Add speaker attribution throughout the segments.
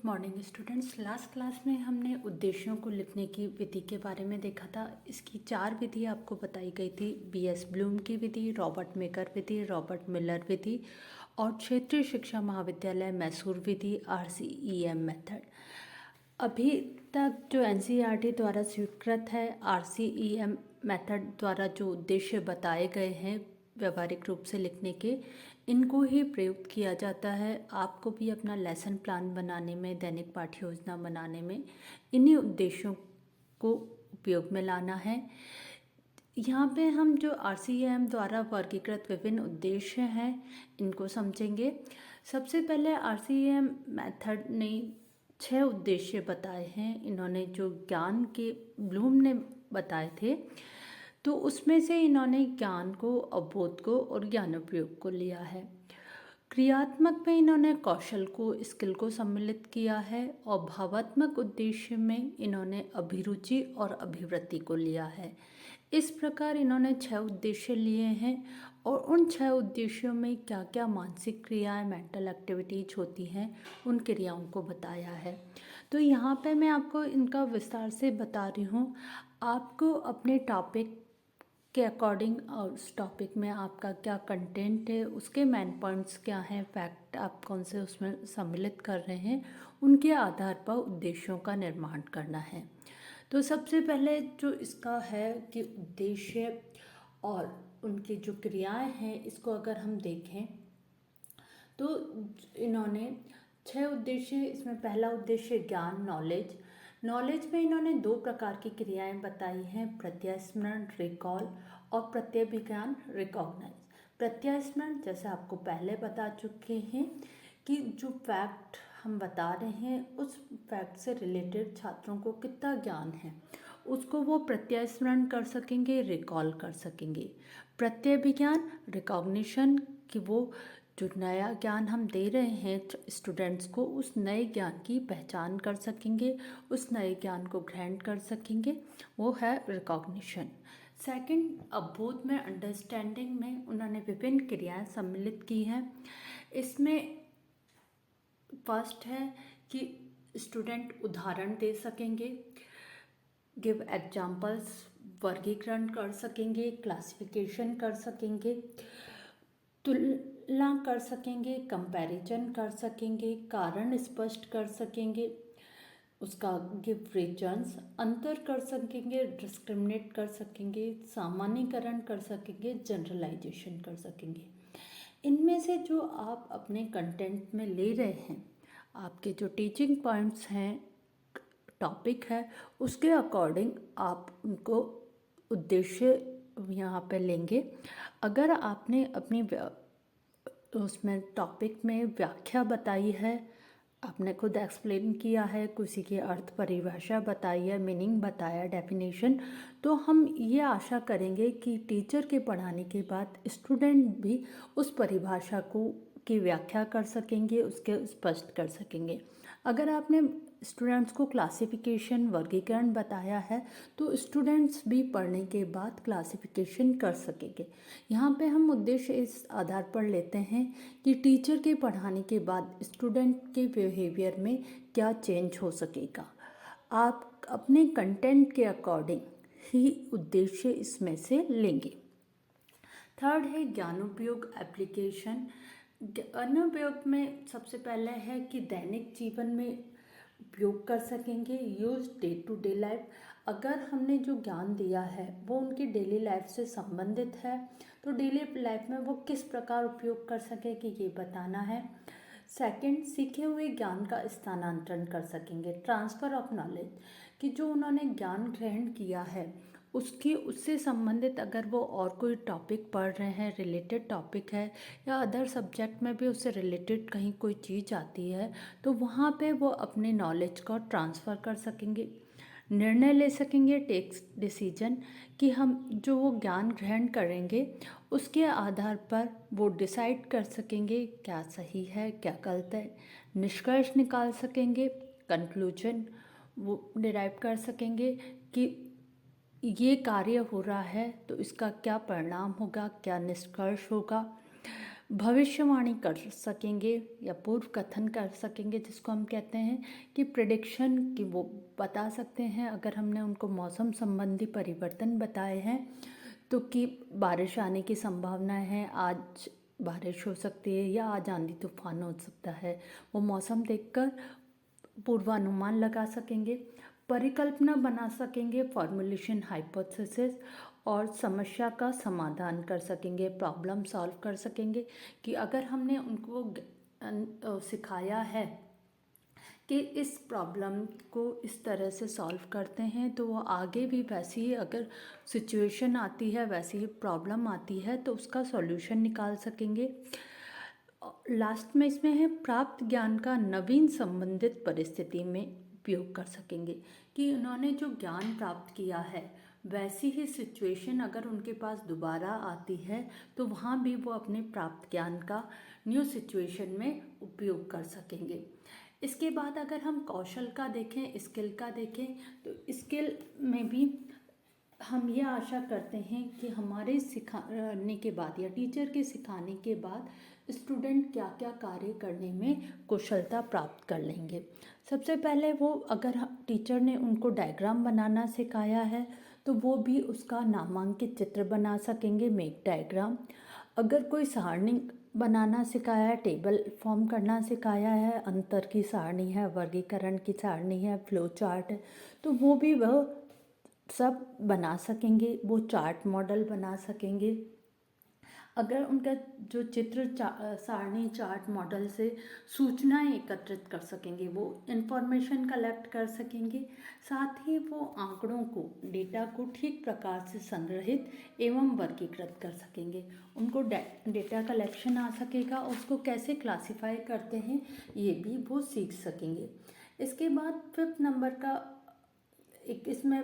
Speaker 1: Morning students. Last class में हमने उद्देश्यों को लिखने की विधि के बारे में देखा था। इसकी 4 विधि आपको बताई गई थी। बीएस ब्लूम की विधि, रॉबर्ट मेकर विधि, रॉबर्ट मिलर विधि और क्षेत्रीय शिक्षा महाविद्यालय मैसूर विधि, RCEM मेथड। अभी तक जो NCERT द्वारा स्वीकृत है, RCEM मेथड द्वारा जो उद्देश्य बताए गए हैं व्यवहारिक रूप से लिखने के, इनको ही प्रयुक्त किया जाता है। आपको भी अपना लेसन प्लान बनाने में, दैनिक पाठ्य योजना बनाने में इन्हीं उद्देश्यों को उपयोग में लाना है। यहाँ पे हम जो RCEM द्वारा वर्गीकृत विभिन्न उद्देश्य हैं इनको समझेंगे। सबसे पहले RCEM मेथड ने 6 उद्देश्य बताए हैं। इन्होंने जो ज्ञान के ब्लूम ने बताए थे, तो उसमें से इन्होंने ज्ञान को, अवबोध को और ज्ञानोपयोग को लिया है। क्रियात्मक में इन्होंने कौशल को, स्किल को सम्मिलित किया है और भावात्मक उद्देश्य में इन्होंने अभिरुचि और अभिवृत्ति को लिया है। इस प्रकार इन्होंने 6 उद्देश्य लिए हैं और उन 6 उद्देश्यों में क्या क्या मानसिक क्रियाएं, मेंटल एक्टिविटीज होती हैं, उन क्रियाओं को बताया है। तो यहाँ पे मैं आपको इनका विस्तार से बता रही हूँ। आपको अपने टॉपिक के अकॉर्डिंग और उस टॉपिक में आपका क्या कंटेंट है, उसके मेन पॉइंट्स क्या हैं, फैक्ट आप कौन से उसमें सम्मिलित कर रहे हैं, उनके आधार पर उद्देश्यों का निर्माण करना है। तो सबसे पहले जो इसका है कि उद्देश्य और उनकी जो क्रियाएं हैं, इसको अगर हम देखें तो इन्होंने 6 उद्देश्य, इसमें पहला उद्देश्य ज्ञान, नॉलेज में इन्होंने 2 प्रकार की क्रियाएं बताई हैं, प्रत्ययस्मरण रिकॉल और प्रत्यभिज्ञान रिकॉग्नाइज। प्रत्ययस्मरण जैसे आपको पहले बता चुके हैं कि जो फैक्ट हम बता रहे हैं उस फैक्ट से रिलेटेड छात्रों को कितना ज्ञान है उसको वो प्रत्ययस्मरण कर सकेंगे, रिकॉल कर सकेंगे। प्रत्यभिज्ञान रिकॉग्निशन कि वो जो नया ज्ञान हम दे रहे हैं स्टूडेंट्स को, उस नए ज्ञान की पहचान कर सकेंगे, उस नए ज्ञान को ग्रहण कर सकेंगे, वो है रिकॉग्निशन। सेकंड, अवबोध में, अंडरस्टैंडिंग में उन्होंने विभिन्न क्रियाएं सम्मिलित की हैं। इसमें फर्स्ट है कि स्टूडेंट उदाहरण दे सकेंगे, गिव एग्जाम्पल्स, वर्गीकरण कर सकेंगे, क्लासिफिकेशन कर सकेंगे, तुलना कर सकेंगे, कंपैरिजन कर सकेंगे, कारण स्पष्ट कर सकेंगे, उसका गिव रीजन्स, अंतर कर सकेंगे, डिस्क्रिमिनेट कर सकेंगे, सामान्यीकरण कर सकेंगे, जनरलाइजेशन कर सकेंगे। इनमें से जो आप अपने कंटेंट में ले रहे हैं, आपके जो टीचिंग पॉइंट्स हैं, टॉपिक है, उसके अकॉर्डिंग आप उनको उद्देश्य यहाँ पे लेंगे। अगर आपने अपनी उसमें टॉपिक में व्याख्या बताई है, आपने खुद एक्सप्लेन किया है, किसी की अर्थ परिभाषा बताई है, मीनिंग बताया, डेफिनेशन, तो हम ये आशा करेंगे कि टीचर के पढ़ाने के बाद स्टूडेंट भी उस परिभाषा को की व्याख्या कर सकेंगे, उसके स्पष्ट कर सकेंगे। अगर आपने स्टूडेंट्स को क्लासिफिकेशन, वर्गीकरण बताया है तो स्टूडेंट्स भी पढ़ने के बाद क्लासिफिकेशन कर सकेंगे। यहाँ पे हम उद्देश्य इस आधार पर लेते हैं कि टीचर के पढ़ाने के बाद स्टूडेंट के बिहेवियर में क्या चेंज हो सकेगा। आप अपने कंटेंट के अकॉर्डिंग ही उद्देश्य इसमें से लेंगे। थर्ड है ज्ञानोपयोग एप्लीकेशन। ज्ञानोपयोग में सबसे पहले है कि दैनिक जीवन में उपयोग कर सकेंगे, use day to day life. अगर हमने जो ज्ञान दिया है वो उनकी डेली लाइफ से संबंधित है तो डेली लाइफ में वो किस प्रकार उपयोग कर सकेंगे ये बताना है। सेकंड, सीखे हुए ज्ञान का स्थानांतरण कर सकेंगे, ट्रांसफ़र ऑफ नॉलेज, कि जो उन्होंने ज्ञान ग्रहण किया है उससे संबंधित अगर वो और कोई टॉपिक पढ़ रहे हैं, रिलेटेड टॉपिक है या अदर सब्जेक्ट में भी उससे रिलेटेड कहीं कोई चीज़ आती है तो वहाँ पे वो अपने नॉलेज को ट्रांसफ़र कर सकेंगे। निर्णय ले सकेंगे, टेक्स डिसीजन, कि हम जो वो ज्ञान ग्रहण करेंगे उसके आधार पर वो डिसाइड कर सकेंगे क्या सही है, क्या गलत है। निष्कर्ष निकाल सकेंगे, कंक्लूजन वो डिराइव कर सकेंगे कि ये कार्य हो रहा है तो इसका क्या परिणाम होगा, क्या निष्कर्ष होगा। भविष्यवाणी कर सकेंगे या पूर्व कथन कर सकेंगे, जिसको हम कहते हैं कि प्रिडिक्शन, कि वो बता सकते हैं अगर हमने उनको मौसम संबंधी परिवर्तन बताए हैं तो कि बारिश आने की संभावना है, आज बारिश हो सकती है या आज आंधी तूफान हो सकता है, वो मौसम देखकर पूर्वानुमान लगा सकेंगे, परिकल्पना बना सकेंगे, फॉर्मुलेशन हाइपोथेसिस, और समस्या का समाधान कर सकेंगे, प्रॉब्लम सॉल्व कर सकेंगे। कि अगर हमने उनको सिखाया है कि इस प्रॉब्लम को इस तरह से सॉल्व करते हैं तो वो आगे भी वैसी ही अगर सिचुएशन आती है, वैसी ही प्रॉब्लम आती है तो उसका सॉल्यूशन निकाल सकेंगे। लास्ट में इसमें है प्राप्त ज्ञान का नवीन संबंधित परिस्थिति में उपयोग कर सकेंगे, कि उन्होंने जो ज्ञान प्राप्त किया है वैसी ही सिचुएशन अगर उनके पास दोबारा आती है तो वहाँ भी वो अपने प्राप्त ज्ञान का न्यू सिचुएशन में उपयोग कर सकेंगे। इसके बाद अगर हम कौशल का देखें, स्किल का देखें, तो स्किल में भी हम ये आशा करते हैं कि हमारे सिखाने के बाद या टीचर के सिखाने के बाद स्टूडेंट क्या क्या कार्य करने में कुशलता प्राप्त कर लेंगे। सबसे पहले वो अगर टीचर ने उनको डायग्राम बनाना सिखाया है तो वो भी उसका नामांकित चित्र बना सकेंगे, मेक डायग्राम। अगर कोई सारणी बनाना सिखाया है, टेबल फॉर्म करना सिखाया है, अंतर की सारणी है, वर्गीकरण की सारणी है, फ्लो चार्ट है, तो वो भी वह सब बना सकेंगे, वो चार्ट मॉडल बना सकेंगे। अगर उनका जो चित्र सारणी चार्ट मॉडल से सूचनाएं एकत्रित कर सकेंगे, वो इंफॉर्मेशन कलेक्ट कर सकेंगे, साथ ही वो आंकड़ों को, डेटा को ठीक प्रकार से संग्रहित एवं वर्गीकृत कर सकेंगे। उनको डेटा कलेक्शन आ सकेगा, उसको कैसे क्लासिफाई करते हैं ये भी वो सीख सकेंगे। इसके बाद 5th नंबर का एक इसमें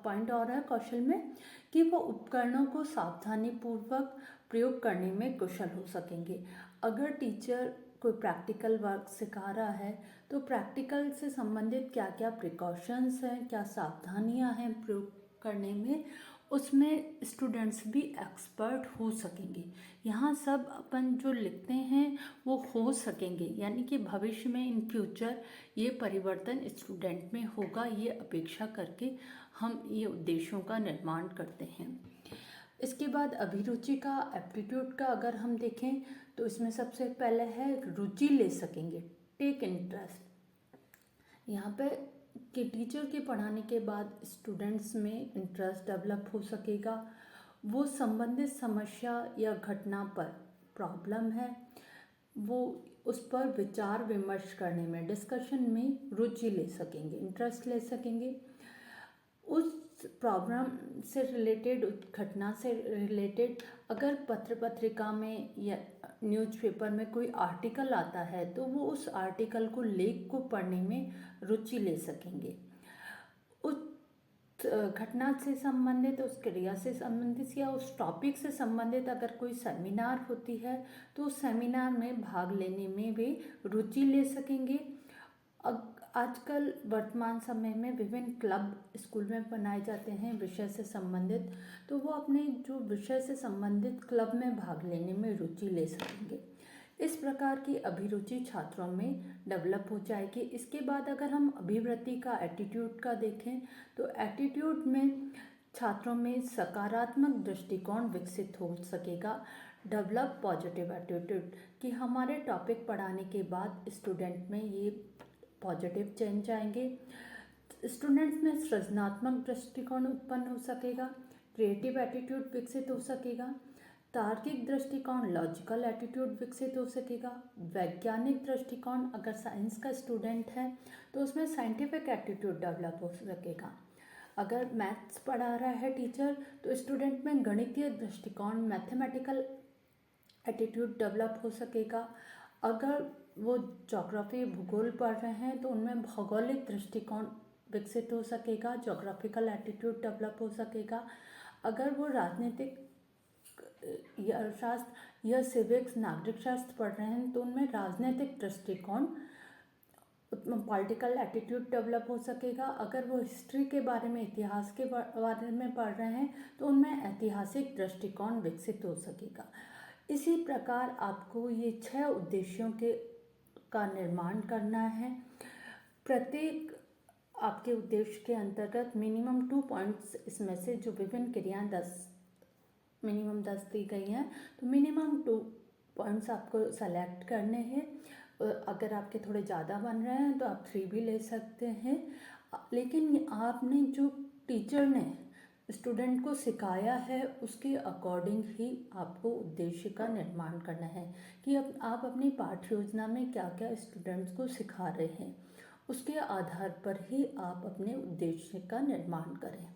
Speaker 1: पॉइंट और है कौशल में, कि वो उपकरणों को सावधानी पूर्वक प्रयोग करने में कुशल हो सकेंगे। अगर टीचर कोई प्रैक्टिकल वर्क सिखा रहा है तो प्रैक्टिकल से संबंधित क्या क्या प्रिकॉशंस हैं, क्या सावधानियां हैं प्रयोग करने में, उसमें स्टूडेंट्स भी एक्सपर्ट हो सकेंगे। यहाँ सब अपन जो लिखते हैं वो हो सकेंगे, यानी कि भविष्य में इन फ्यूचर ये परिवर्तन स्टूडेंट में होगा, ये अपेक्षा करके हम ये उद्देश्यों का निर्माण करते हैं। इसके बाद अभिरुचि का, एप्टीट्यूड का अगर हम देखें तो इसमें सबसे पहले है रुचि ले सकेंगे, टेक इंटरेस्ट। यहाँ पे कि टीचर के पढ़ाने के बाद स्टूडेंट्स में इंटरेस्ट डेवलप हो सकेगा, वो संबंधित समस्या या घटना पर, प्रॉब्लम है, वो उस पर विचार विमर्श करने में, डिस्कशन में रुचि ले सकेंगे, इंटरेस्ट ले सकेंगे। उस प्रॉब्लम से रिलेटेड, घटना से रिलेटेड अगर पत्र पत्रिका में या न्यूज़पेपर में कोई आर्टिकल आता है तो वो उस आर्टिकल को, लेख को पढ़ने में रुचि ले सकेंगे। उस घटना से संबंधित, उस क्रिया से संबंधित या उस टॉपिक से संबंधित अगर कोई सेमिनार होती है तो उस सेमिनार में भाग लेने में भी रुचि ले सकेंगे। आजकल वर्तमान समय में विभिन्न क्लब स्कूल में बनाए जाते हैं विषय से संबंधित, तो वो अपने जो विषय से संबंधित क्लब में भाग लेने में रुचि ले सकेंगे। इस प्रकार की अभिरुचि छात्रों में डेवलप हो जाएगी। इसके बाद अगर हम अभिवृत्ति का, एटीट्यूड का देखें तो एटीट्यूड में छात्रों में सकारात्मक दृष्टिकोण विकसित हो सकेगा, डेवलप पॉजिटिव एटीट्यूड, कि हमारे टॉपिक पढ़ाने के बाद स्टूडेंट में ये पॉजिटिव चेंज आएंगे। स्टूडेंट्स में सृजनात्मक दृष्टिकोण उत्पन्न हो सकेगा, क्रिएटिव एटीट्यूड विकसित हो सकेगा, तार्किक दृष्टिकोण, लॉजिकल एटीट्यूड विकसित हो सकेगा, वैज्ञानिक दृष्टिकोण, अगर साइंस का स्टूडेंट है तो उसमें साइंटिफिक एटीट्यूड डेवलप हो सकेगा। अगर मैथ्स पढ़ा रहा है टीचर तो स्टूडेंट में गणितीय दृष्टिकोण, मैथमेटिकल एटीट्यूड डेवलप हो सकेगा। अगर वो ज्योग्राफी, भूगोल पढ़ रहे हैं तो उनमें भौगोलिक दृष्टिकोण विकसित हो सकेगा, ज्योग्राफिकल एटीट्यूड डेवलप हो सकेगा। अगर वो राजनीतिक या शास्त्र या सिविक्स, नागरिक शास्त्र पढ़ रहे हैं तो उनमें राजनीतिक दृष्टिकोण, पॉलिटिकल एटीट्यूड डेवलप हो सकेगा। अगर वो हिस्ट्री के बारे में, इतिहास के बारे में पढ़ रहे हैं तो उनमें ऐतिहासिक दृष्टिकोण विकसित हो सकेगा। इसी प्रकार आपको ये 6 उद्देश्यों का निर्माण करना है। प्रत्येक आपके उद्देश्य के अंतर्गत मिनिमम 2 पॉइंट्स इसमें से जो विभिन्न क्रियाएं मिनिमम 10 दी गई हैं, तो मिनिमम 2 पॉइंट्स आपको सेलेक्ट करने हैं। अगर आपके थोड़े ज़्यादा बन रहे हैं तो आप 3 भी ले सकते हैं, लेकिन आपने जो टीचर ने स्टूडेंट को सिखाया है उसके अकॉर्डिंग ही आपको उद्देश्य का निर्माण करना है कि आप अपनी पाठ्य योजना में क्या क्या स्टूडेंट्स को सिखा रहे हैं, उसके आधार पर ही आप अपने उद्देश्य का निर्माण करें।